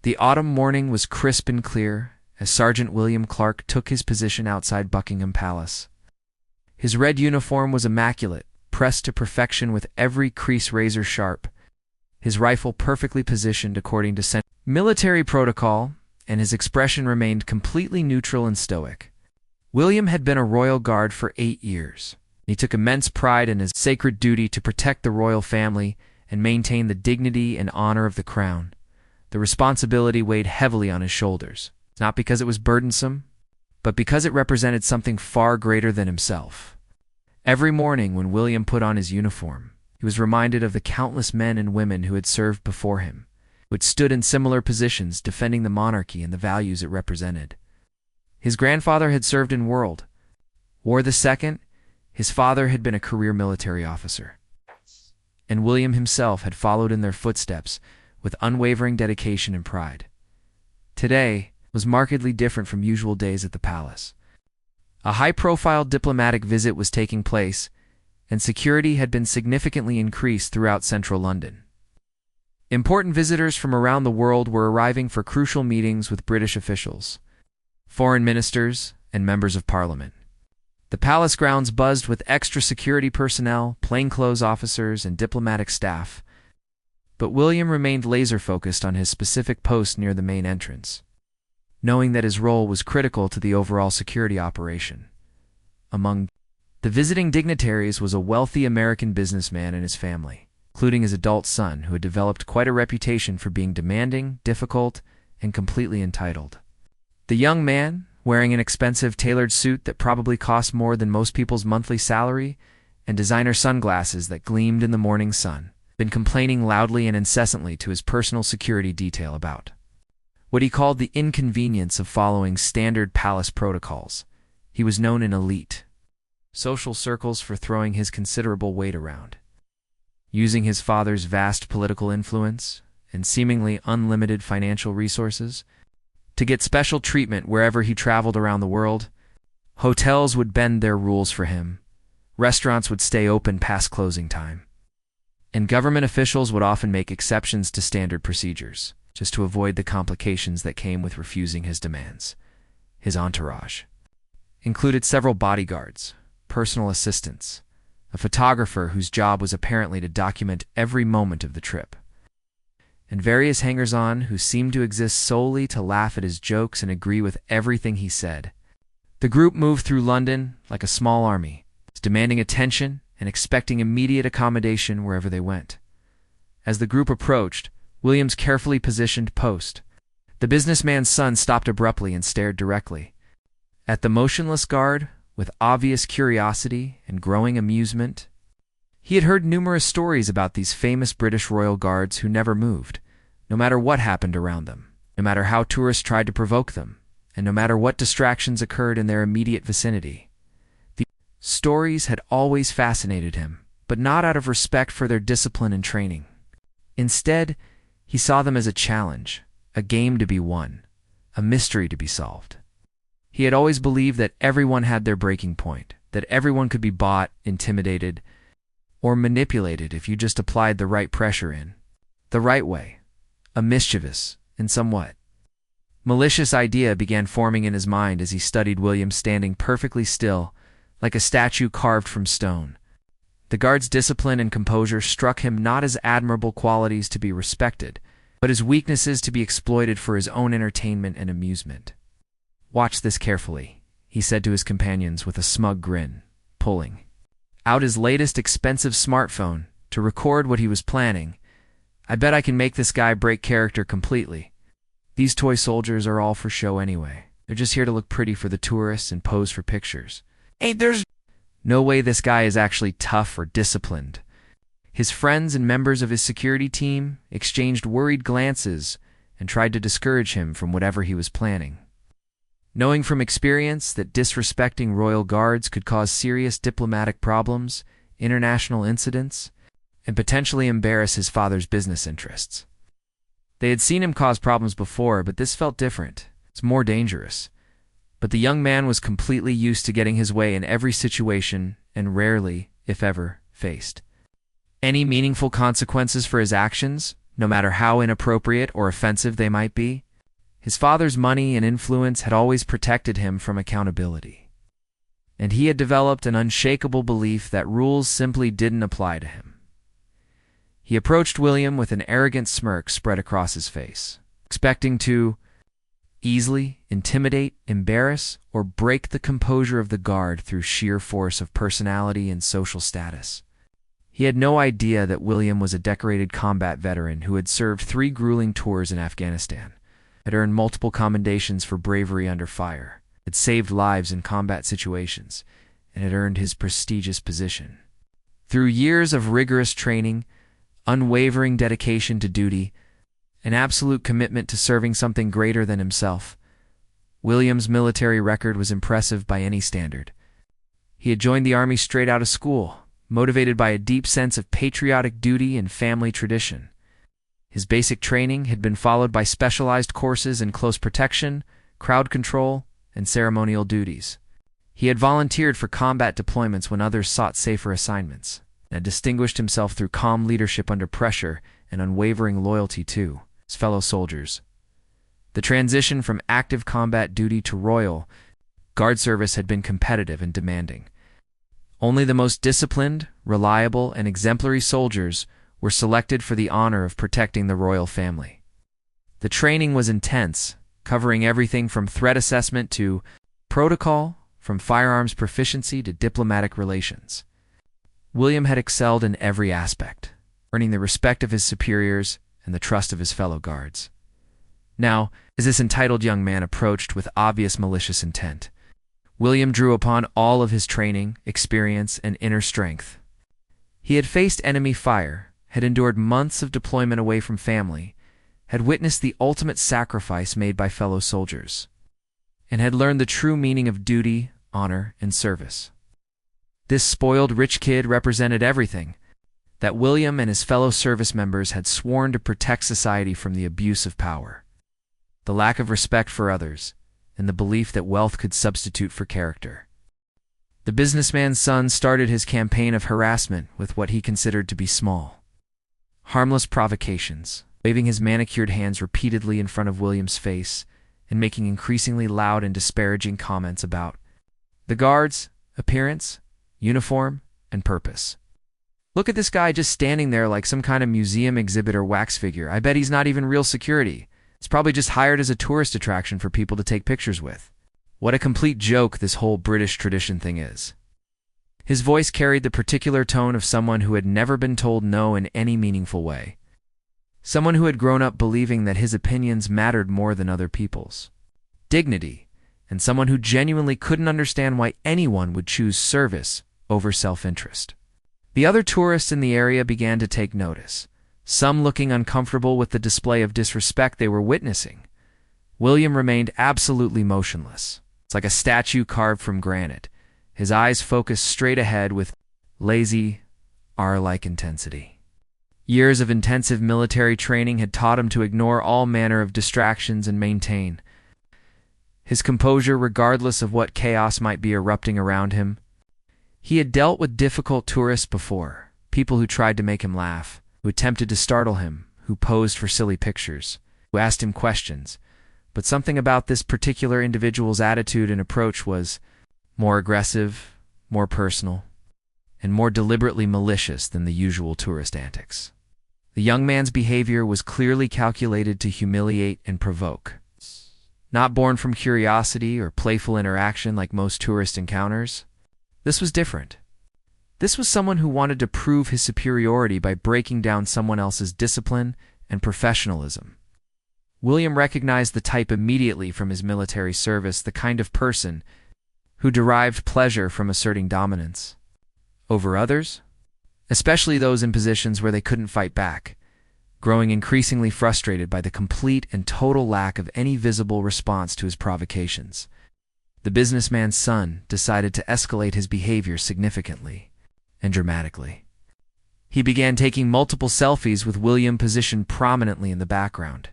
The autumn morning was crisp and clear as Sergeant William Clark took his position outside Buckingham Palace. His red uniform was immaculate, pressed to perfection with every crease razor sharp, his rifle perfectly positioned according to military protocol, and his expression remained completely neutral and stoic. William had been a royal guard for 8 years. He took immense pride in his sacred duty to protect the royal family and maintain the dignity and honor of the crown. The responsibility weighed heavily on his shoulders, not because it was burdensome, but because it represented something far greater than himself. Every morning when William put on his uniform, he was reminded of the countless men and women who had served before him, who had stood in similar positions defending the monarchy and the values it represented. His grandfather had served in World War II. His father had been a career military officer, and William himself had followed in their footsteps with unwavering dedication and pride. Today was markedly different from usual days at the palace. A high-profile diplomatic visit was taking place, and security had been significantly increased throughout central London. Important visitors from around the world were arriving for crucial meetings with British officials, foreign ministers, and members of parliament. The palace grounds buzzed with extra security personnel, plainclothes officers, and diplomatic staff, but William remained laser-focused on his specific post near the main entrance, knowing that his role was critical to the overall security operation. Among the visiting dignitaries was a wealthy American businessman and his family, including his adult son, who had developed quite a reputation for being demanding, difficult, and completely entitled. The young man, wearing an expensive tailored suit that probably cost more than most people's monthly salary, and designer sunglasses that gleamed in the morning sun, been complaining loudly and incessantly to his personal security detail about what he called the inconvenience of following standard palace protocols. He was known in elite social circles for throwing his considerable weight around, using his father's vast political influence and seemingly unlimited financial resources to get special treatment wherever he traveled around the world. Hotels would bend their rules for him, restaurants would stay open past closing time, and government officials would often make exceptions to standard procedures just to avoid the complications that came with refusing his demands. His entourage included several bodyguards, personal assistants, a photographer whose job was apparently to document every moment of the trip, and various hangers-on who seemed to exist solely to laugh at his jokes and agree with everything he said. The group moved through London like a small army, demanding attention and expecting immediate accommodation wherever they went. As the group approached William's carefully positioned post, the businessman's son stopped abruptly and stared directly at the motionless guard with obvious curiosity and growing amusement. He had heard numerous stories about these famous British royal guards who never moved, no matter what happened around them, no matter how tourists tried to provoke them, and no matter what distractions occurred in their immediate vicinity. The stories had always fascinated him, but not out of respect for their discipline and training. Instead, he saw them as a challenge, a game to be won, a mystery to be solved. He had always believed that everyone had their breaking point, that everyone could be bought, intimidated, or manipulated if you just applied the right pressure in the right way. A mischievous and somewhat malicious idea began forming in his mind as he studied William standing perfectly still, like a statue carved from stone. The guard's discipline and composure struck him not as admirable qualities to be respected, but as weaknesses to be exploited for his own entertainment and amusement. "Watch this carefully," he said to his companions with a smug grin, pulling out his latest expensive smartphone to record what he was planning. "I bet I can make this guy break character completely. These toy soldiers are all for show anyway. They're just here to look pretty for the tourists and pose for pictures. There's no way this guy is actually tough or disciplined." His friends and members of his security team exchanged worried glances and tried to discourage him from whatever he was planning, knowing from experience that disrespecting royal guards could cause serious diplomatic problems, international incidents, and potentially embarrass his father's business interests. They had seen him cause problems before, but this felt different. It's more dangerous. But the young man was completely used to getting his way in every situation and rarely, if ever, faced any meaningful consequences for his actions, no matter how inappropriate or offensive they might be. His father's money and influence had always protected him from accountability, and he had developed an unshakable belief that rules simply didn't apply to him. He approached William with an arrogant smirk spread across his face, expecting to easily intimidate, embarrass, or break the composure of the guard through sheer force of personality and social status. He had no idea that William was a decorated combat veteran who had served 3 grueling tours in Afghanistan, had earned multiple commendations for bravery under fire, had saved lives in combat situations, and had earned his prestigious position. Through years of rigorous training, unwavering dedication to duty, an absolute commitment to serving something greater than himself, William's military record was impressive by any standard. He had joined the Army straight out of school, motivated by a deep sense of patriotic duty and family tradition. His basic training had been followed by specialized courses in close protection, crowd control, and ceremonial duties. He had volunteered for combat deployments when others sought safer assignments, and had distinguished himself through calm leadership under pressure and unwavering loyalty to his fellow soldiers. The transition from active combat duty to Royal Guard service had been competitive and demanding. Only the most disciplined, reliable, and exemplary soldiers were selected for the honor of protecting the royal family. The training was intense, covering everything from threat assessment to protocol, from firearms proficiency to diplomatic relations. William had excelled in every aspect, earning the respect of his superiors and the trust of his fellow guards. Now, as this entitled young man approached with obvious malicious intent, William drew upon all of his training, experience, and inner strength. He had faced enemy fire, had endured months of deployment away from family, had witnessed the ultimate sacrifice made by fellow soldiers, and had learned the true meaning of duty, honor, and service. This spoiled rich kid represented everything that William and his fellow service members had sworn to protect society from: the abuse of power, the lack of respect for others, and the belief that wealth could substitute for character. The businessman's son started his campaign of harassment with what he considered to be small, harmless provocations, waving his manicured hands repeatedly in front of William's face and making increasingly loud and disparaging comments about the guard's appearance, uniform, and purpose. "Look at this guy just standing there like some kind of museum exhibit or wax figure. I bet he's not even real security. It's probably just hired as a tourist attraction for people to take pictures with. What a complete joke this whole British tradition thing is." His voice carried the particular tone of someone who had never been told no in any meaningful way. Someone who had grown up believing that his opinions mattered more than other people's. Dignity, and someone who genuinely couldn't understand why anyone would choose service over self-interest. The other tourists in the area began to take notice, some looking uncomfortable with the display of disrespect they were witnessing. William remained absolutely motionless. It's like a statue carved from granite, his eyes focused straight ahead with lazy, R-like intensity. Years of intensive military training had taught him to ignore all manner of distractions and maintain his composure regardless of what chaos might be erupting around him. He had dealt with difficult tourists before, people who tried to make him laugh, who attempted to startle him, who posed for silly pictures, who asked him questions, but something about this particular individual's attitude and approach was more aggressive, more personal, and more deliberately malicious than the usual tourist antics. The young man's behavior was clearly calculated to humiliate and provoke. Not born from curiosity or playful interaction like most tourist encounters. This was different. This was someone who wanted to prove his superiority by breaking down someone else's discipline and professionalism. William recognized the type immediately from his military service, the kind of person who derived pleasure from asserting dominance over others, especially those in positions where they couldn't fight back, growing increasingly frustrated by the complete and total lack of any visible response to his provocations. The businessman's son decided to escalate his behavior significantly and dramatically. He began taking multiple selfies with William positioned prominently in the background,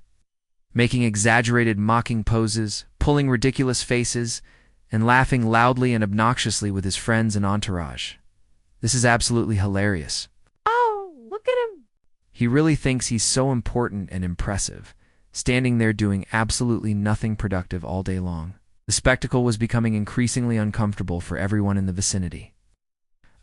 making exaggerated mocking poses, pulling ridiculous faces, and laughing loudly and obnoxiously with his friends and entourage. "This is absolutely hilarious. Oh, look at him. He really thinks he's so important and impressive, standing there doing absolutely nothing productive all day long. The spectacle was becoming increasingly uncomfortable for everyone in the vicinity.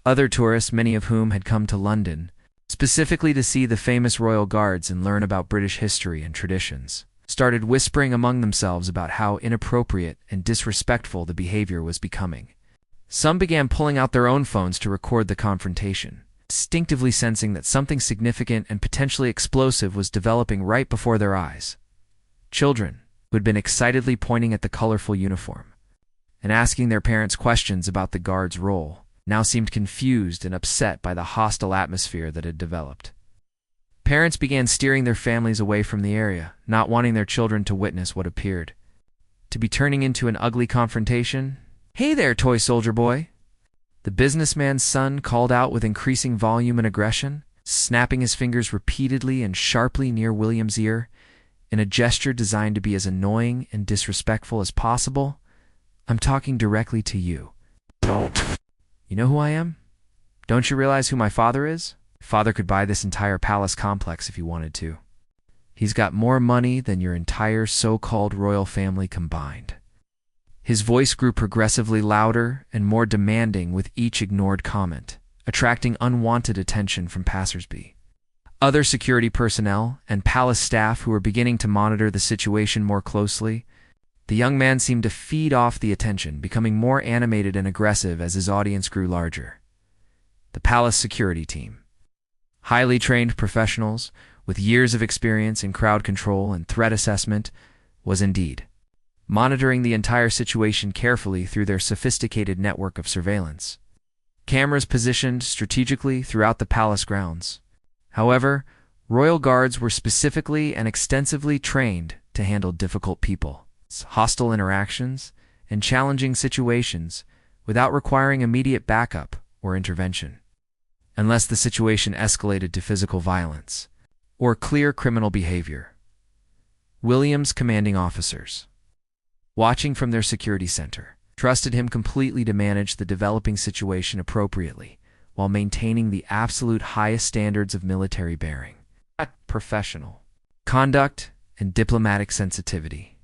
Other tourists, many of whom had come to London, specifically to see the famous royal guards and learn about British history and traditions, started whispering among themselves about how inappropriate and disrespectful the behavior was becoming. Some began pulling out their own phones to record the confrontation, instinctively sensing that something significant and potentially explosive was developing right before their eyes. Children, who had been excitedly pointing at the colorful uniform and asking their parents questions about the guard's role, now seemed confused and upset by the hostile atmosphere that had developed. Parents began steering their families away from the area, not wanting their children to witness what appeared to be turning into an ugly confrontation. "Hey there, toy soldier boy!" The businessman's son called out with increasing volume and aggression, snapping his fingers repeatedly and sharply near William's ear, in a gesture designed to be as annoying and disrespectful as possible. "I'm talking directly to you. Don't. You know who I am? Don't you realize who my father is? Father could buy this entire palace complex if he wanted to. He's got more money than your entire so-called royal family combined." His voice grew progressively louder and more demanding with each ignored comment, attracting unwanted attention from passersby. Other security personnel and palace staff who were beginning to monitor the situation more closely, the young man seemed to feed off the attention, becoming more animated and aggressive as his audience grew larger. The palace security team, highly trained professionals with years of experience in crowd control and threat assessment, was indeed monitoring the entire situation carefully through their sophisticated network of surveillance. Cameras positioned strategically throughout the palace grounds. However, royal guards were specifically and extensively trained to handle difficult people, hostile interactions, and challenging situations without requiring immediate backup or intervention, unless the situation escalated to physical violence or clear criminal behavior. William's commanding officers, watching from their security center, trusted him completely to manage the developing situation appropriately while maintaining the absolute highest standards of military bearing, professional conduct, and diplomatic sensitivity.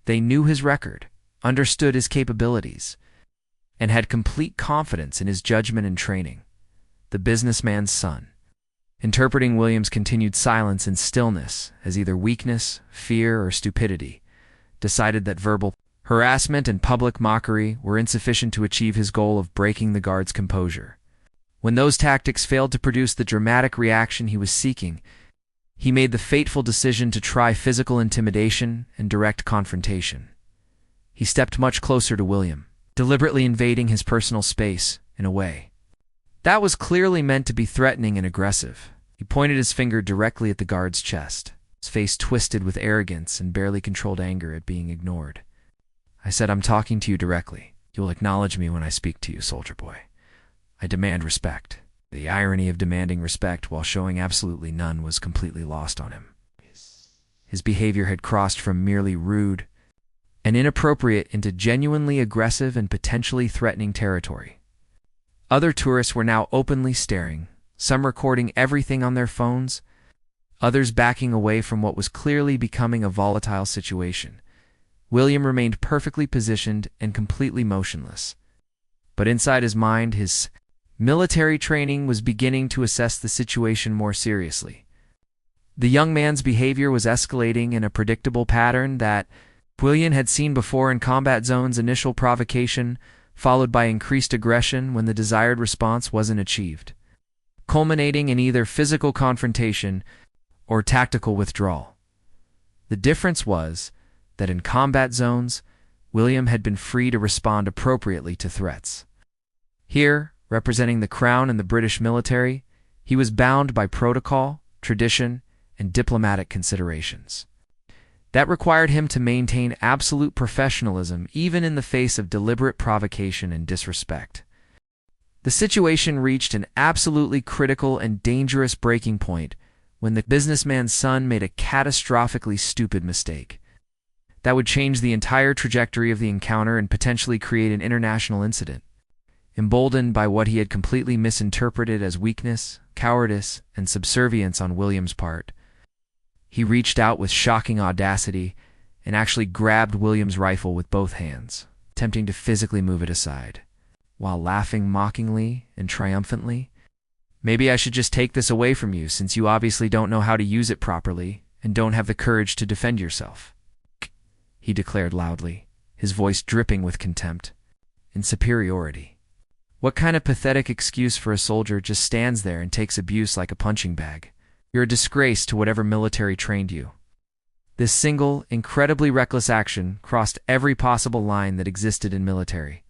They knew his record, understood his capabilities, and had complete confidence in his judgment and training. The businessman's son, interpreting William's continued silence and stillness as either weakness, fear, or stupidity, decided that verbal harassment and public mockery were insufficient to achieve his goal of breaking the guard's composure. When those tactics failed to produce the dramatic reaction he was seeking, he made the fateful decision to try physical intimidation and direct confrontation. He stepped much closer to William, deliberately invading his personal space in a way that was clearly meant to be threatening and aggressive. He pointed his finger directly at the guard's chest, his face twisted with arrogance and barely controlled anger at being ignored. "I said I'm talking to you directly. You will acknowledge me when I speak to you, soldier boy. I demand respect." The irony of demanding respect while showing absolutely none was completely lost on him. His behavior had crossed from merely rude and inappropriate into genuinely aggressive and potentially threatening territory. Other tourists were now openly staring, some recording everything on their phones, others backing away from what was clearly becoming a volatile situation. William remained perfectly positioned and completely motionless. But inside his mind, his military training was beginning to assess the situation more seriously. The young man's behavior was escalating in a predictable pattern that William had seen before in combat zones: initial provocation, followed by increased aggression when the desired response wasn't achieved, culminating in either physical confrontation or tactical withdrawal. The difference was that in combat zones, William had been free to respond appropriately to threats. Here, representing the Crown and the British military, he was bound by protocol, tradition, and diplomatic considerations. That required him to maintain absolute professionalism even in the face of deliberate provocation and disrespect. The situation reached an absolutely critical and dangerous breaking point when the businessman's son made a catastrophically stupid mistake that would change the entire trajectory of the encounter and potentially create an international incident. Emboldened by what he had completely misinterpreted as weakness, cowardice, and subservience on William's part, he reached out with shocking audacity and actually grabbed William's rifle with both hands, attempting to physically move it aside, while laughing mockingly and triumphantly. "Maybe I should just take this away from you, since you obviously don't know how to use it properly and don't have the courage to defend yourself," he declared loudly, his voice dripping with contempt and superiority. "What kind of pathetic excuse for a soldier just stands there and takes abuse like a punching bag? You're a disgrace to whatever military trained you." This single, incredibly reckless action crossed every possible line that existed in military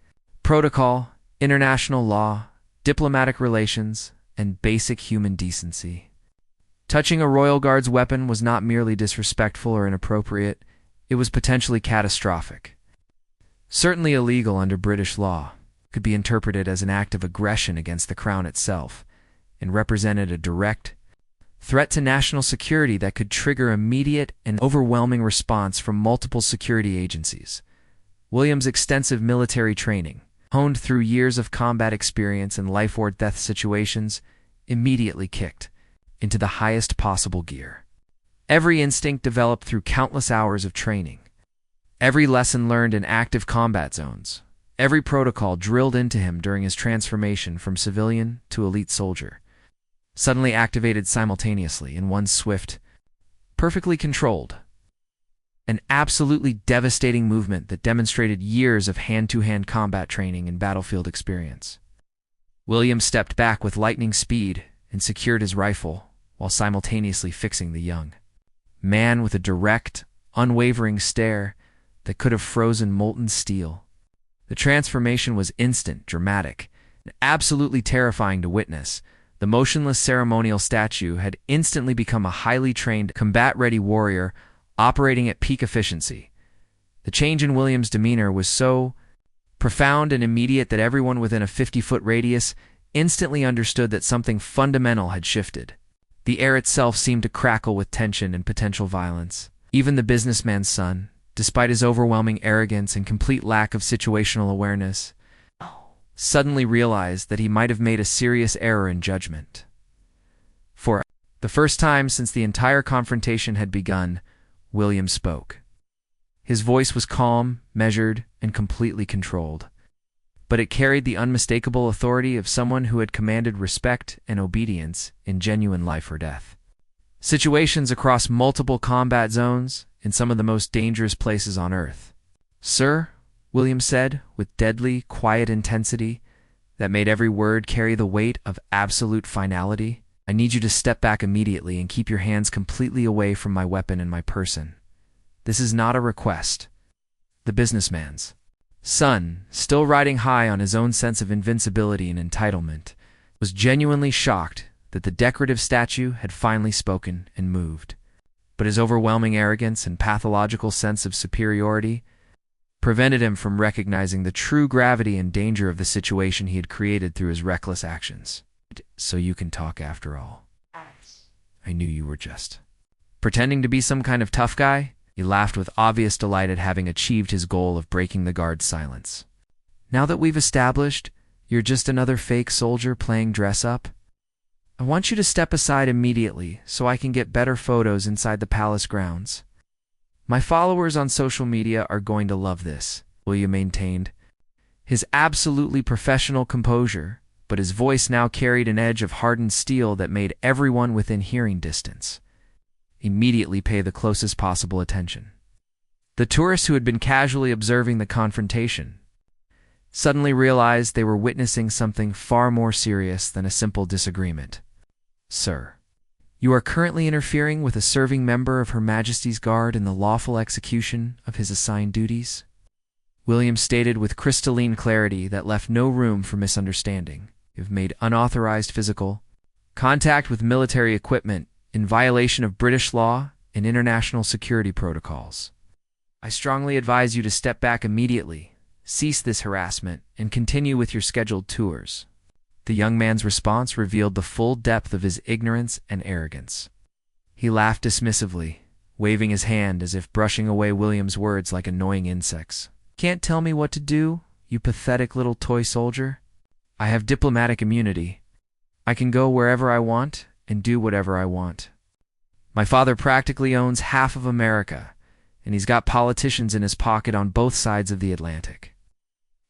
protocol, international law, diplomatic relations, and basic human decency. Touching a Royal Guard's weapon was not merely disrespectful or inappropriate, it was potentially catastrophic. Certainly illegal under British law, could be interpreted as an act of aggression against the Crown itself, and represented a direct threat to national security that could trigger immediate and overwhelming response from multiple security agencies. William's extensive military training, honed through years of combat experience and life-or-death situations, immediately kicked into the highest possible gear. Every instinct developed through countless hours of training, every lesson learned in active combat zones, every protocol drilled into him during his transformation from civilian to elite soldier, suddenly activated simultaneously in one swift, perfectly controlled, an absolutely devastating movement that demonstrated years of hand-to-hand combat training and battlefield experience. William stepped back with lightning speed and secured his rifle while simultaneously fixing the young man with a direct, unwavering stare that could have frozen molten steel. The transformation was instant, dramatic, and absolutely terrifying to witness. The motionless ceremonial statue had instantly become a highly trained, combat-ready warrior operating at peak efficiency. The change in William's demeanor was so profound and immediate that everyone within a 50-foot radius instantly understood that something fundamental had shifted. The air itself seemed to crackle with tension and potential violence. Even the businessman's son, despite his overwhelming arrogance and complete lack of situational awareness, suddenly realized that he might have made a serious error in judgment. For the first time since the entire confrontation had begun, William spoke. His voice was calm, measured, and completely controlled, but it carried the unmistakable authority of someone who had commanded respect and obedience in genuine life or death situations across multiple combat zones in some of the most dangerous places on Earth. "Sir," William said, with deadly, quiet intensity that made every word carry the weight of absolute finality, "I need you to step back immediately and keep your hands completely away from my weapon and my person. This is not a request." The businessman's son, still riding high on his own sense of invincibility and entitlement, was genuinely shocked that the decorative statue had finally spoken and moved. But his overwhelming arrogance and pathological sense of superiority prevented him from recognizing the true gravity and danger of the situation he had created through his reckless actions. "So you can talk after all. I knew you were just pretending to be some kind of tough guy?" He laughed with obvious delight at having achieved his goal of breaking the guard's silence. "Now that we've established you're just another fake soldier playing dress-up, I want you to step aside immediately so I can get better photos inside the palace grounds. My followers on social media are going to love this," William maintained, his absolutely professional composure, but his voice now carried an edge of hardened steel that made everyone within hearing distance immediately pay the closest possible attention. The tourists who had been casually observing the confrontation suddenly realized they were witnessing something far more serious than a simple disagreement. "Sir, you are currently interfering with a serving member of Her Majesty's Guard in the lawful execution of his assigned duties," William stated with crystalline clarity that left no room for misunderstanding. "You've made unauthorized physical contact with military equipment in violation of British law and international security protocols. I strongly advise you to step back immediately, cease this harassment, and continue with your scheduled tours." The young man's response revealed the full depth of his ignorance and arrogance. He laughed dismissively, waving his hand as if brushing away William's words like annoying insects. "Can't tell me what to do, you pathetic little toy soldier? I have diplomatic immunity. I can go wherever I want and do whatever I want. My father practically owns half of America, and he's got politicians in his pocket on both sides of the Atlantic.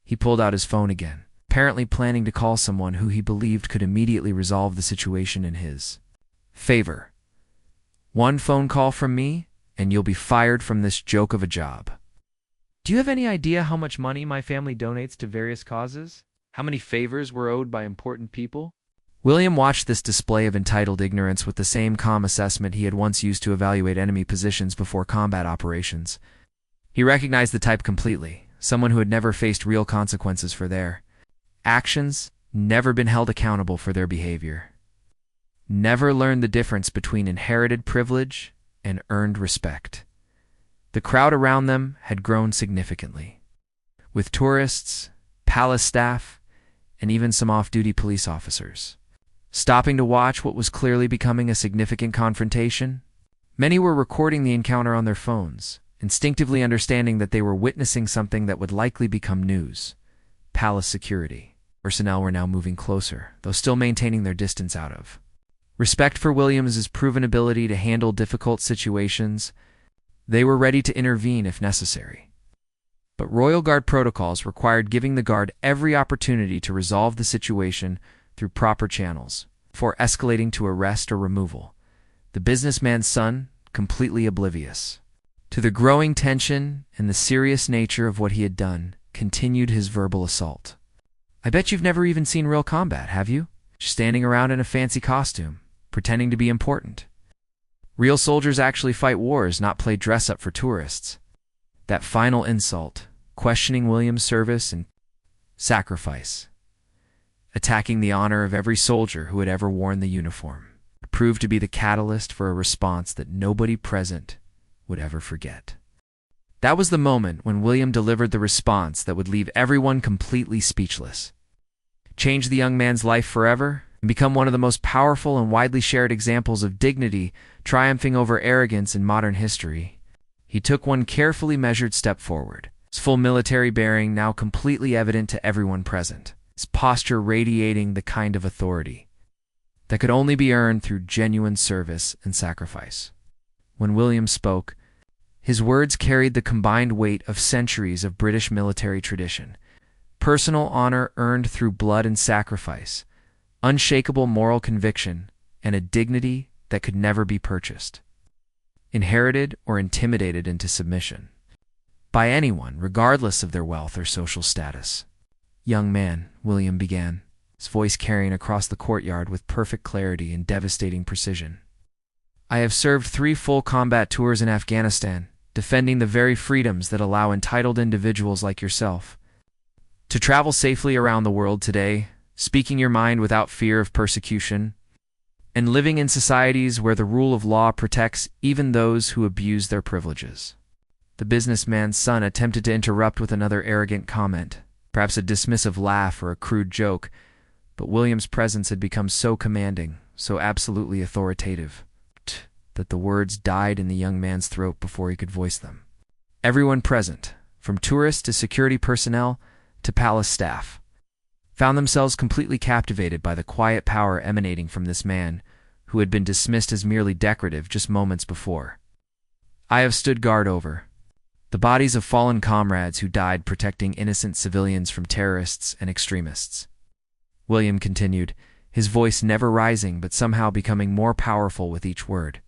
He pulled out his phone again, apparently planning to call someone who he believed could immediately resolve the situation in his favor. One phone call from me, and you'll be fired from this joke of a job. Do you have any idea how much money my family donates to various causes? How many favors we're owed by important people? William watched this display of entitled ignorance with the same calm assessment he had once used to evaluate enemy positions before combat operations. He recognized the type completely, someone who had never faced real consequences for their actions, never been held accountable for their behavior, never learned the difference between inherited privilege and earned respect. The crowd around them had grown significantly, with tourists, palace staff, and even some off-duty police officers stopping to watch what was clearly becoming a significant confrontation. Many were recording the encounter on their phones, instinctively understanding that they were witnessing something that would likely become news. Palace security personnel were now moving closer, though still maintaining their distance out of respect for Williams's proven ability to handle difficult situations. They were ready to intervene if necessary. But Royal Guard protocols required giving the Guard every opportunity to resolve the situation through proper channels, before escalating to arrest or removal. The businessman's son, completely oblivious to the growing tension and the serious nature of what he had done, continued his verbal assault. I bet you've never even seen real combat, have you? Just standing around in a fancy costume, pretending to be important. Real soldiers actually fight wars, not play dress-up for tourists. That final insult, questioning William's service and sacrifice, attacking the honor of every soldier who had ever worn the uniform, proved to be the catalyst for a response that nobody present would ever forget. That was the moment when William delivered the response that would leave everyone completely speechless, change the young man's life forever, and become one of the most powerful and widely shared examples of dignity triumphing over arrogance in modern history. He took one carefully measured step forward, his full military bearing now completely evident to everyone present, his posture radiating the kind of authority that could only be earned through genuine service and sacrifice. When William spoke, his words carried the combined weight of centuries of British military tradition, personal honor earned through blood and sacrifice, unshakable moral conviction, and a dignity that could never be purchased, inherited or intimidated into submission by anyone, regardless of their wealth or social status. Young man, William began, his voice carrying across the courtyard with perfect clarity and devastating precision. I have served 3 full combat tours in Afghanistan, defending the very freedoms that allow entitled individuals like yourself to travel safely around the world today, speaking your mind without fear of persecution, and living in societies where the rule of law protects even those who abuse their privileges. The businessman's son attempted to interrupt with another arrogant comment, perhaps a dismissive laugh or a crude joke, but William's presence had become so commanding, so absolutely authoritative, that the words died in the young man's throat before he could voice them. Everyone present, from tourists to security personnel to palace staff, found themselves completely captivated by the quiet power emanating from this man who had been dismissed as merely decorative just moments before. I have stood guard over the bodies of fallen comrades who died protecting innocent civilians from terrorists and extremists. William continued, his voice never rising but somehow becoming more powerful with each word.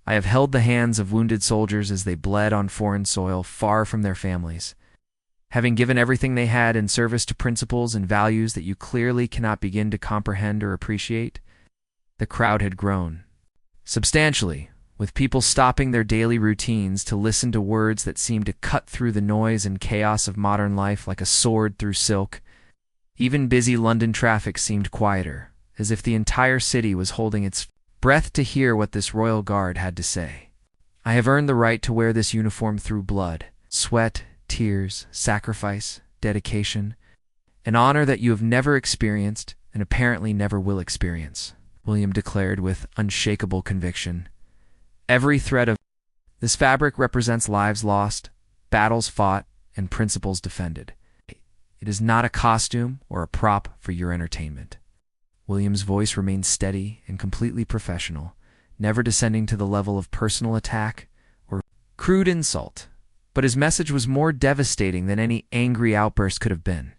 I have held the hands of wounded soldiers as they bled on foreign soil far from their families, having given everything they had in service to principles and values that you clearly cannot begin to comprehend or appreciate. The crowd had grown substantially, with people stopping their daily routines to listen to words that seemed to cut through the noise and chaos of modern life like a sword through silk. Even busy London traffic seemed quieter, as if the entire city was holding its breath to hear what this royal guard had to say. I have earned the right to wear this uniform through blood, sweat, tears, sacrifice, dedication, an honor that you have never experienced and apparently never will experience, William declared with unshakable conviction. Every thread of this fabric represents lives lost, battles fought, and principles defended. It is not a costume or a prop for your entertainment. William's voice remained steady and completely professional, never descending to the level of personal attack or crude insult. But his message was more devastating than any angry outburst could have been.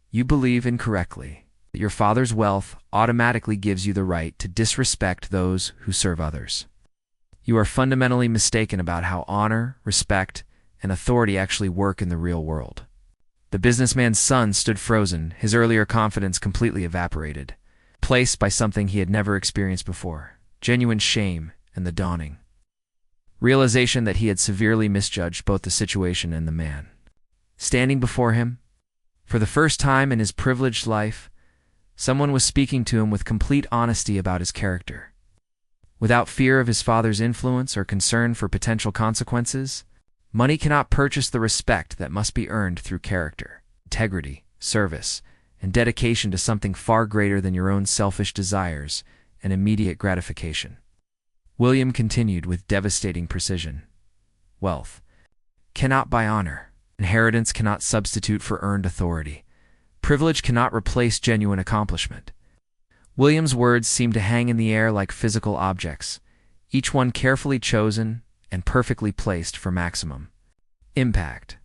You believe incorrectly that your father's wealth automatically gives you the right to disrespect those who serve others. You are fundamentally mistaken about how honor, respect, and authority actually work in the real world. The businessman's son stood frozen, his earlier confidence completely evaporated, replaced by something he had never experienced before: genuine shame and the dawning realization that he had severely misjudged both the situation and the man standing before him. For the first time in his privileged life, someone was speaking to him with complete honesty about his character. Without fear of his father's influence or concern for potential consequences, money cannot purchase the respect that must be earned through character, integrity, service, and dedication to something far greater than your own selfish desires and immediate gratification. William continued with devastating precision. Wealth cannot buy honor. Inheritance cannot substitute for earned authority. Privilege cannot replace genuine accomplishment. William's words seemed to hang in the air like physical objects, each one carefully chosen and perfectly placed for maximum impact.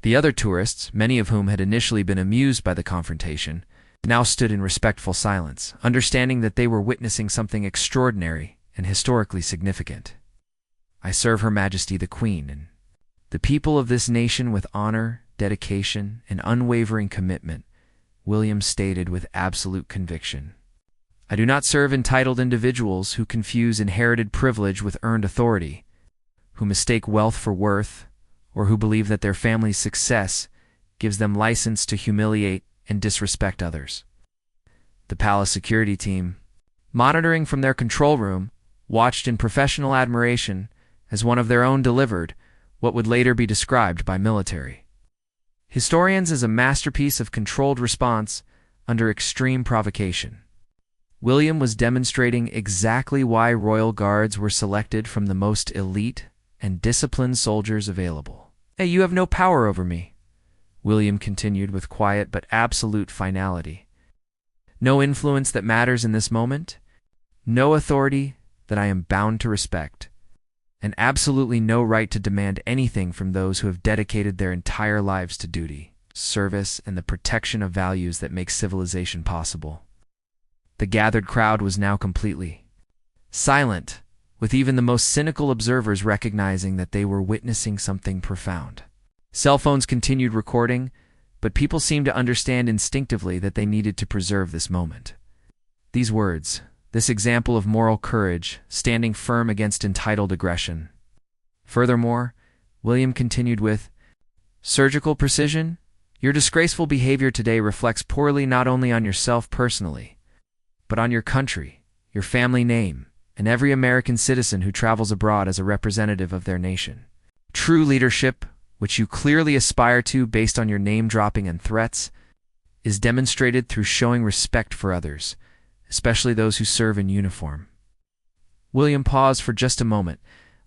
The other tourists, many of whom had initially been amused by the confrontation, now stood in respectful silence, understanding that they were witnessing something extraordinary and historically significant. I serve Her Majesty the Queen and the people of this nation with honor, dedication, and unwavering commitment, William stated with absolute conviction. I do not serve entitled individuals who confuse inherited privilege with earned authority, who mistake wealth for worth, or who believe that their family's success gives them license to humiliate and disrespect others. The palace security team, monitoring from their control room, watched in professional admiration as one of their own delivered what would later be described by military historians as a masterpiece of controlled response under extreme provocation. William was demonstrating exactly why royal guards were selected from the most elite and disciplined soldiers available. Hey, you have no power over me, William continued with quiet but absolute finality. No influence that matters in this moment, no authority that I am bound to respect, and absolutely no right to demand anything from those who have dedicated their entire lives to duty, service, and the protection of values that make civilization possible. The gathered crowd was now completely silent, with even the most cynical observers recognizing that they were witnessing something profound. Cell phones continued recording, but people seemed to understand instinctively that they needed to preserve this moment. These words, this example of moral courage, standing firm against entitled aggression. Furthermore, William continued with surgical precision. Your disgraceful behavior today reflects poorly not only on yourself personally, but on your country, your family name, and every American citizen who travels abroad as a representative of their nation. True leadership, which you clearly aspire to based on your name-dropping and threats, is demonstrated through showing respect for others, especially those who serve in uniform. William paused for just a moment,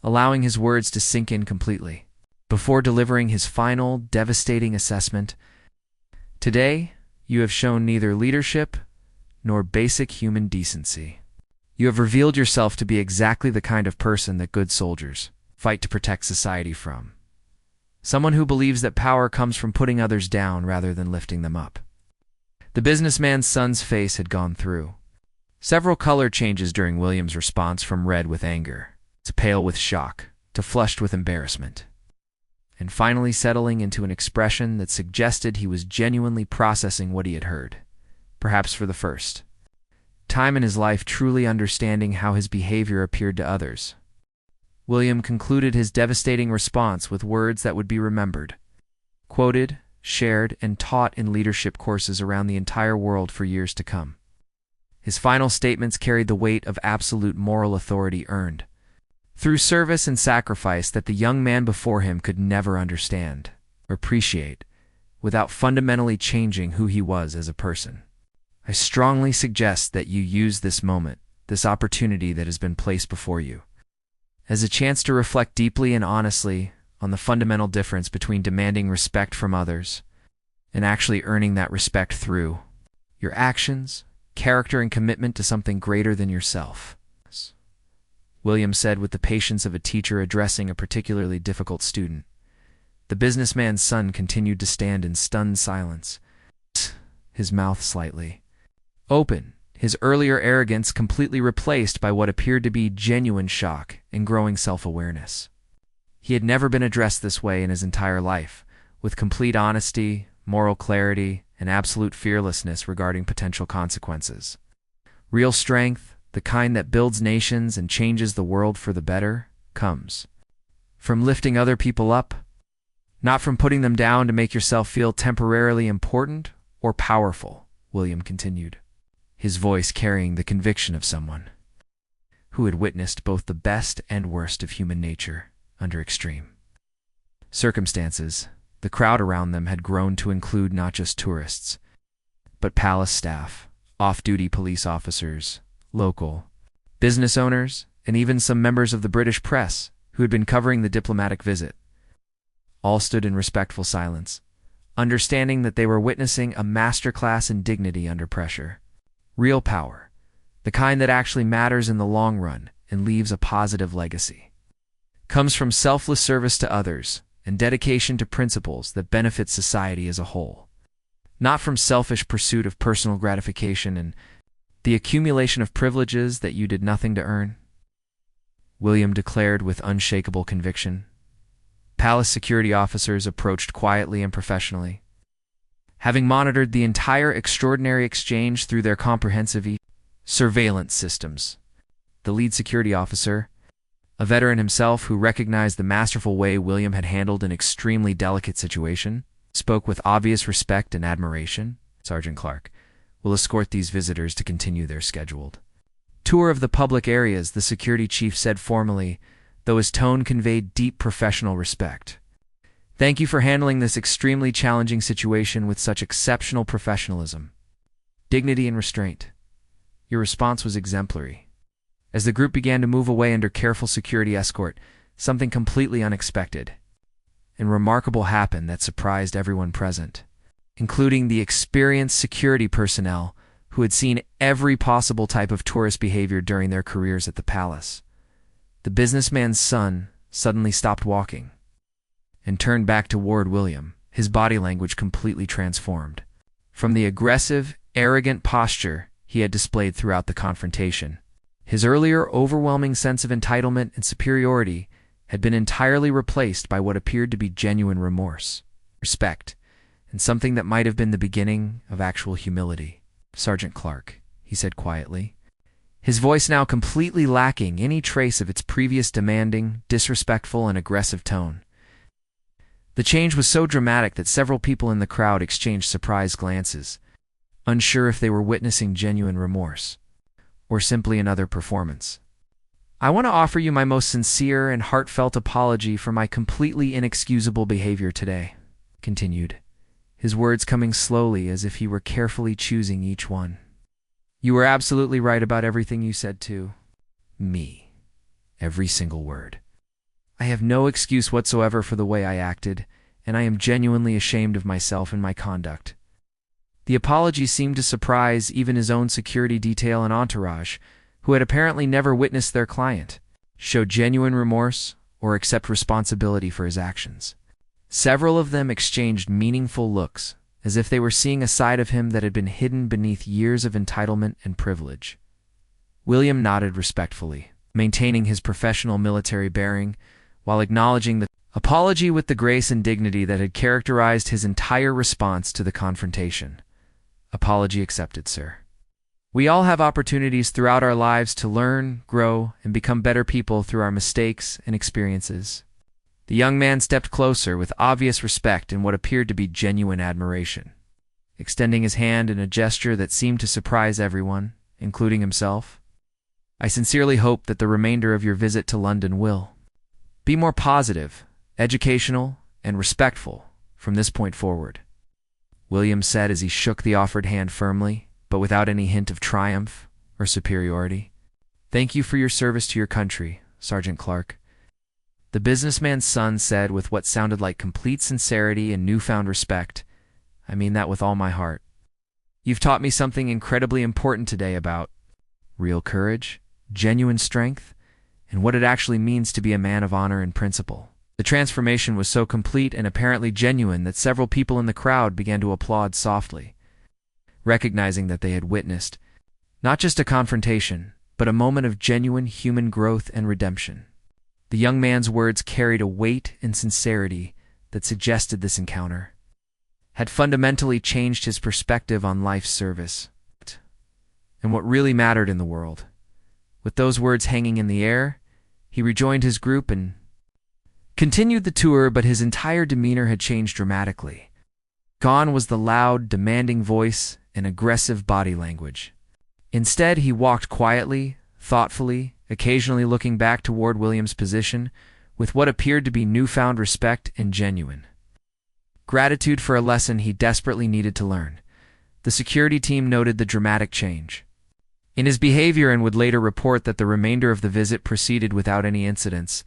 allowing his words to sink in completely, before delivering his final, devastating assessment. Today, you have shown neither leadership nor basic human decency. You have revealed yourself to be exactly the kind of person that good soldiers fight to protect society from. Someone who believes that power comes from putting others down rather than lifting them up. The businessman's son's face had gone through several color changes during William's response, from red with anger, to pale with shock, to flushed with embarrassment, and finally settling into an expression that suggested he was genuinely processing what he had heard, perhaps for the first time in his life truly understanding how his behavior appeared to others. William concluded his devastating response with words that would be remembered, quoted, shared, and taught in leadership courses around the entire world for years to come. His final statements carried the weight of absolute moral authority earned through service and sacrifice that the young man before him could never understand or appreciate without fundamentally changing who he was as a person. I strongly suggest that you use this moment, this opportunity that has been placed before you, as a chance to reflect deeply and honestly on the fundamental difference between demanding respect from others and actually earning that respect through your actions, character, and commitment to something greater than yourself. William said with the patience of a teacher addressing a particularly difficult student. The businessman's son continued to stand in stunned silence, his mouth slightly open, his earlier arrogance completely replaced by what appeared to be genuine shock and growing self-awareness. He had never been addressed this way in his entire life, with complete honesty, moral clarity, and absolute fearlessness regarding potential consequences. Real strength, the kind that builds nations and changes the world for the better, comes from lifting other people up, not from putting them down to make yourself feel temporarily important or powerful, William continued, his voice carrying the conviction of someone who had witnessed both the best and worst of human nature under extreme circumstances. The crowd around them had grown to include not just tourists, but palace staff, off-duty police officers, local business owners, and even some members of the British press who had been covering the diplomatic visit. All stood in respectful silence, understanding that they were witnessing a masterclass in dignity under pressure. Real power, the kind that actually matters in the long run and leaves a positive legacy, comes from selfless service to others and dedication to principles that benefit society as a whole, not from selfish pursuit of personal gratification and the accumulation of privileges that you did nothing to earn, William declared with unshakable conviction. Palace security officers approached quietly and professionally, having monitored the entire extraordinary exchange through their comprehensive surveillance systems. The lead security officer, a veteran himself who recognized the masterful way William had handled an extremely delicate situation, spoke with obvious respect and admiration. Sergeant Clark will escort these visitors to continue their scheduled tour of the public areas, the security chief said formally, though his tone conveyed deep professional respect. Thank you for handling this extremely challenging situation with such exceptional professionalism, dignity, and restraint. Your response was exemplary. As the group began to move away under careful security escort, something completely unexpected and remarkable happened that surprised everyone present, including the experienced security personnel who had seen every possible type of tourist behavior during their careers at the palace. The businessman's son suddenly stopped walking and turned back toward William, his body language completely transformed from the aggressive, arrogant posture he had displayed throughout the confrontation. His earlier overwhelming sense of entitlement and superiority had been entirely replaced by what appeared to be genuine remorse, respect, and something that might have been the beginning of actual humility. Sergeant Clark, he said quietly, his voice now completely lacking any trace of its previous demanding, disrespectful, and aggressive tone. The change was so dramatic that several people in the crowd exchanged surprised glances, unsure if they were witnessing genuine remorse or simply another performance. I want to offer you my most sincere and heartfelt apology for my completely inexcusable behavior today, continued, his words coming slowly as if he were carefully choosing each one. You were absolutely right about everything you said to me. Every single word. I have no excuse whatsoever for the way I acted, and I am genuinely ashamed of myself and my conduct. The apology seemed to surprise even his own security detail and entourage, who had apparently never witnessed their client show genuine remorse or accept responsibility for his actions. Several of them exchanged meaningful looks, as if they were seeing a side of him that had been hidden beneath years of entitlement and privilege. William nodded respectfully, maintaining his professional military bearing, while acknowledging the apology with the grace and dignity that had characterized his entire response to the confrontation. Apology accepted, sir. We all have opportunities throughout our lives to learn, grow, and become better people through our mistakes and experiences. The young man stepped closer with obvious respect and what appeared to be genuine admiration, extending his hand in a gesture that seemed to surprise everyone, including himself. I sincerely hope that the remainder of your visit to London will be more positive, educational, and respectful from this point forward, William said as he shook the offered hand firmly, but without any hint of triumph or superiority. Thank you for your service to your country, Sergeant Clark. The businessman's son said with what sounded like complete sincerity and newfound respect. I mean that with all my heart. You've taught me something incredibly important today about real courage, genuine strength, and what it actually means to be a man of honor and principle." The transformation was so complete and apparently genuine that several people in the crowd began to applaud softly, recognizing that they had witnessed not just a confrontation, but a moment of genuine human growth and redemption. The young man's words carried a weight and sincerity that suggested this encounter had fundamentally changed his perspective on life's service and what really mattered in the world. With those words hanging in the air, he rejoined his group and continued the tour, but his entire demeanor had changed dramatically. Gone was the loud, demanding voice and aggressive body language. Instead, he walked quietly, thoughtfully, occasionally looking back toward William's position with what appeared to be newfound respect and genuine gratitude for a lesson he desperately needed to learn. The security team noted the dramatic change in his behavior and would later report that the remainder of the visit proceeded without any incidents,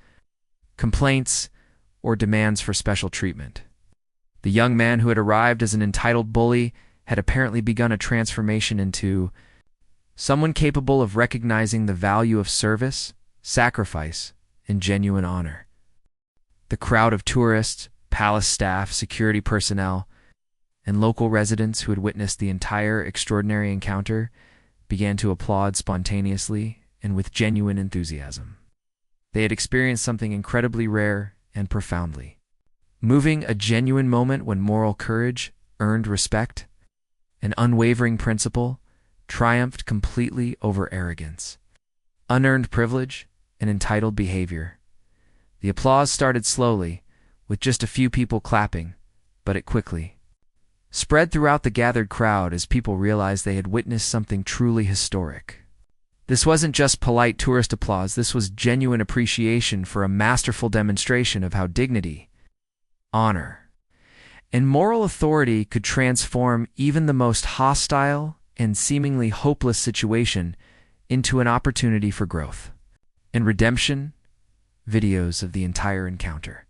complaints, or demands for special treatment. The young man who had arrived as an entitled bully had apparently begun a transformation into someone capable of recognizing the value of service, sacrifice, and genuine honor. The crowd of tourists, palace staff, security personnel, and local residents who had witnessed the entire extraordinary encounter began to applaud spontaneously and with genuine enthusiasm. They had experienced something incredibly rare and profoundly moving, a genuine moment when moral courage earned respect, an unwavering principle triumphed completely over arrogance, unearned privilege, and entitled behavior. The applause started slowly, with just a few people clapping, but it quickly spread throughout the gathered crowd as people realized they had witnessed something truly historic. This wasn't just polite tourist applause, this was genuine appreciation for a masterful demonstration of how dignity, honor, and moral authority could transform even the most hostile and seemingly hopeless situation into an opportunity for growth and redemption. Videos of the entire encounter,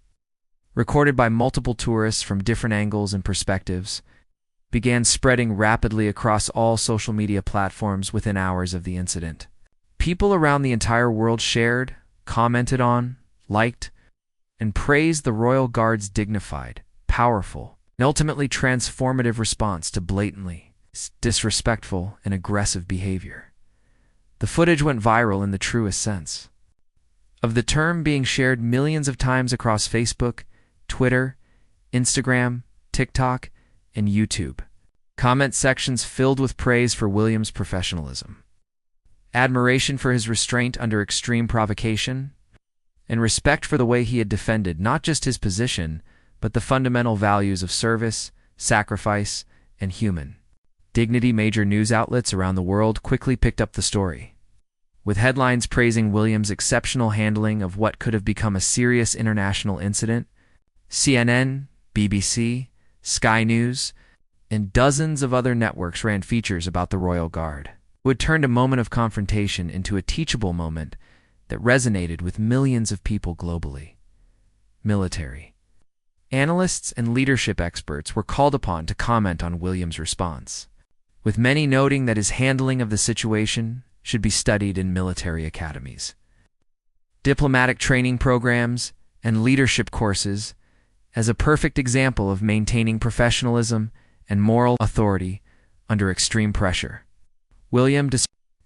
recorded by multiple tourists from different angles and perspectives, began spreading rapidly across all social media platforms within hours of the incident. People around the entire world shared, commented on, liked, and praised the Royal Guard's dignified, powerful, and ultimately transformative response to blatantly disrespectful and aggressive behavior. The footage went viral in the truest sense of the term, being shared millions of times across Facebook, Twitter, Instagram, TikTok, and YouTube. Comment sections filled with praise for William's professionalism, admiration for his restraint under extreme provocation, and respect for the way he had defended not just his position, but the fundamental values of service, sacrifice, and human dignity. Major news outlets around the world quickly picked up the story, with headlines praising William's exceptional handling of what could have become a serious international incident. CNN, BBC, Sky News, and dozens of other networks ran features about the Royal Guard, who had turned a moment of confrontation into a teachable moment that resonated with millions of people globally. Military analysts and leadership experts were called upon to comment on William's response, with many noting that his handling of the situation should be studied in military academies, diplomatic training programs, and leadership courses as a perfect example of maintaining professionalism and moral authority under extreme pressure. William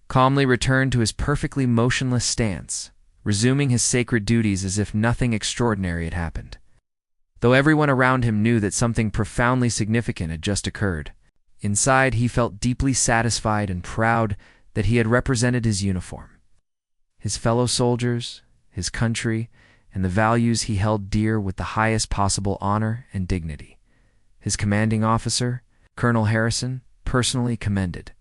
calmly returned to his perfectly motionless stance, resuming his sacred duties as if nothing extraordinary had happened. Though everyone around him knew that something profoundly significant had just occurred, inside he felt deeply satisfied and proud that he had represented his uniform, his fellow soldiers, his country, and the values he held dear with the highest possible honor and dignity. His commanding officer, Colonel Harrison, personally commended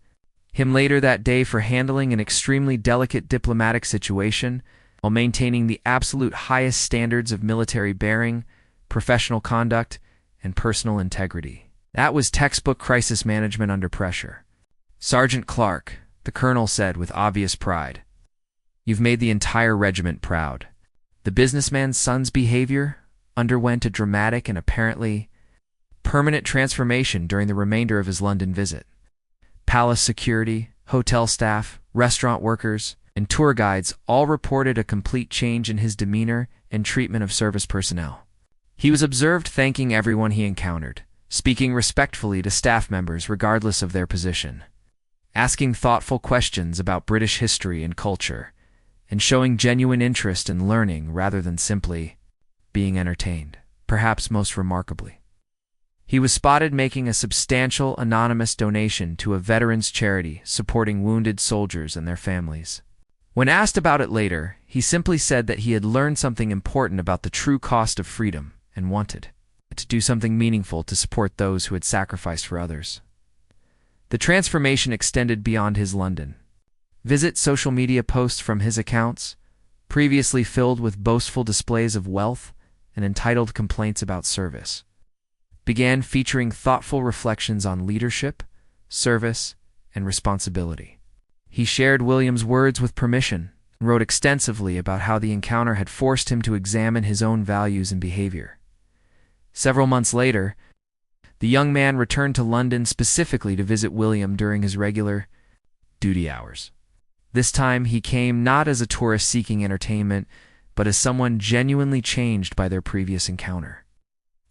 him later that day for handling an extremely delicate diplomatic situation while maintaining the absolute highest standards of military bearing, professional conduct, and personal integrity. That was textbook crisis management under pressure. "Sergeant Clark," the colonel said with obvious pride, "you've made the entire regiment proud. The businessman's son's behavior underwent a dramatic and apparently permanent transformation during the remainder of his London visit. Palace security, hotel staff, restaurant workers, and tour guides all reported a complete change in his demeanor and treatment of service personnel. He was observed thanking everyone he encountered, speaking respectfully to staff members regardless of their position, asking thoughtful questions about British history and culture, and showing genuine interest in learning rather than simply being entertained. Perhaps most remarkably, he was spotted making a substantial anonymous donation to a veterans charity supporting wounded soldiers and their families. When asked about it later, he simply said that he had learned something important about the true cost of freedom and wanted to do something meaningful to support those who had sacrificed for others. The transformation extended beyond his London visit. Social media posts from his accounts, previously filled with boastful displays of wealth and entitled complaints about service, began featuring thoughtful reflections on leadership, service, and responsibility. He shared William's words with permission and wrote extensively about how the encounter had forced him to examine his own values and behavior. Several months later, the young man returned to London specifically to visit William during his regular duty hours. This time he came not as a tourist seeking entertainment, but as someone genuinely changed by their previous encounter.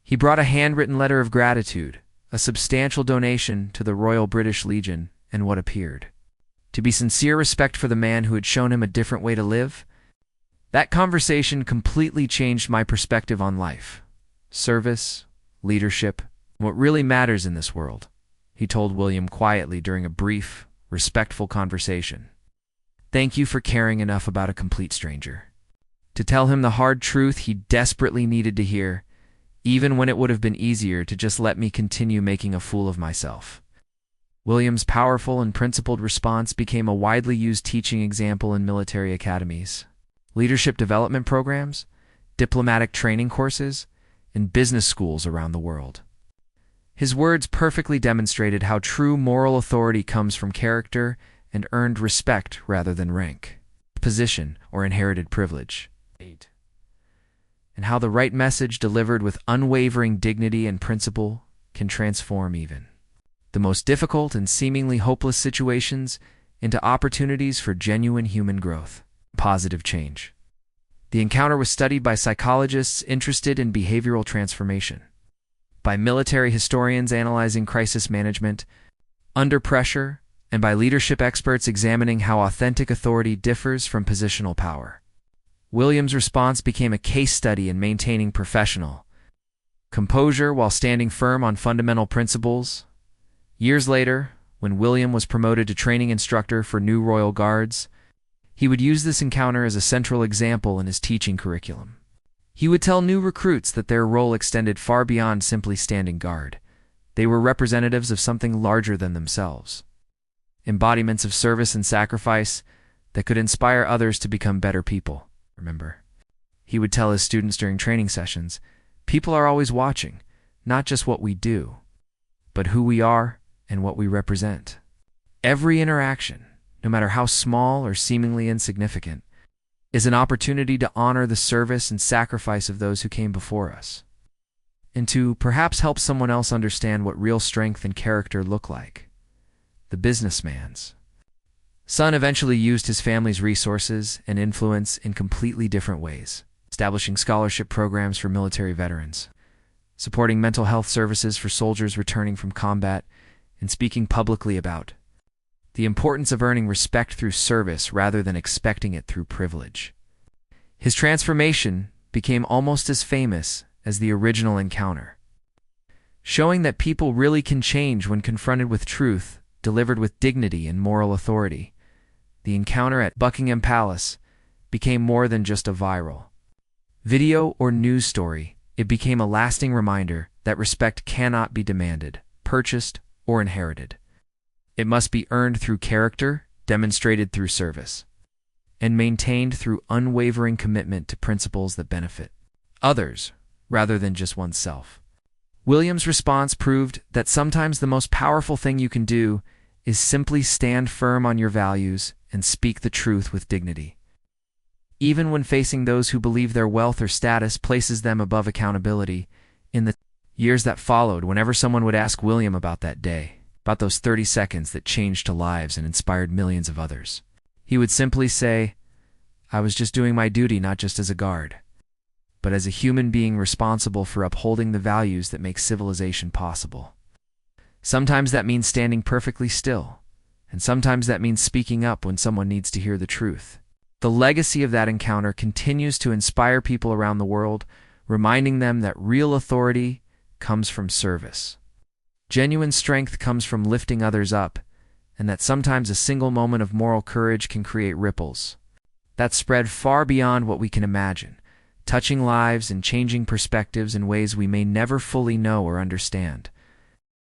He brought a handwritten letter of gratitude, a substantial donation to the Royal British Legion, and what appeared to be sincere respect for the man who had shown him a different way to live. That conversation completely changed my perspective on life, service, leadership, and what really matters in this world, he told William quietly during a brief, respectful conversation. Thank you for caring enough about a complete stranger to tell him the hard truth he desperately needed to hear, even when it would have been easier to just let me continue making a fool of myself. William's powerful and principled response became a widely used teaching example in military academies, leadership development programs, diplomatic training courses, and business schools around the world. His words perfectly demonstrated how true moral authority comes from character and earned respect rather than rank, position, or inherited privilege. And how the right message delivered with unwavering dignity and principle can transform even the most difficult and seemingly hopeless situations into opportunities for genuine human growth, positive change. The encounter was studied by psychologists interested in behavioral transformation, by military historians analyzing crisis management under pressure, and by leadership experts examining how authentic authority differs from positional power. William's response became a case study in maintaining professional composure while standing firm on fundamental principles. Years later, when William was promoted to training instructor for new Royal Guards, he would use this encounter as a central example in his teaching curriculum. He would tell new recruits that their role extended far beyond simply standing guard. They were representatives of something larger than themselves, embodiments of service and sacrifice that could inspire others to become better people. Remember, he would tell his students during training sessions, people are always watching, not just what we do, but who we are and what we represent. Every interaction, no matter how small or seemingly insignificant, is an opportunity to honor the service and sacrifice of those who came before us, and to perhaps help someone else understand what real strength and character look like. The businessman's son eventually used his family's resources and influence in completely different ways, establishing scholarship programs for military veterans, supporting mental health services for soldiers returning from combat, and speaking publicly about the importance of earning respect through service rather than expecting it through privilege. His transformation became almost as famous as the original encounter, showing that people really can change when confronted with truth delivered with dignity and moral authority. The encounter at Buckingham Palace became more than just a viral video or news story. It became a lasting reminder that respect cannot be demanded, purchased, or inherited. It must be earned through character, demonstrated through service, and maintained through unwavering commitment to principles that benefit others rather than just oneself. William's response proved that sometimes the most powerful thing you can do is simply stand firm on your values and speak the truth with dignity, even when facing those who believe their wealth or status places them above accountability. In the Years that followed, whenever someone would ask William about that day, about those 30 seconds that changed lives and inspired millions of others, he would simply say, "I was just doing my duty, not just as a guard, but as a human being responsible for upholding the values that make civilization possible." Sometimes that means standing perfectly still, and sometimes that means speaking up when someone needs to hear the truth. The legacy of that encounter continues to inspire people around the world, reminding them that real authority comes from service. Genuine strength comes from lifting others up, and that sometimes a single moment of moral courage can create ripples that spread far beyond what we can imagine, touching lives and changing perspectives in ways we may never fully know or understand.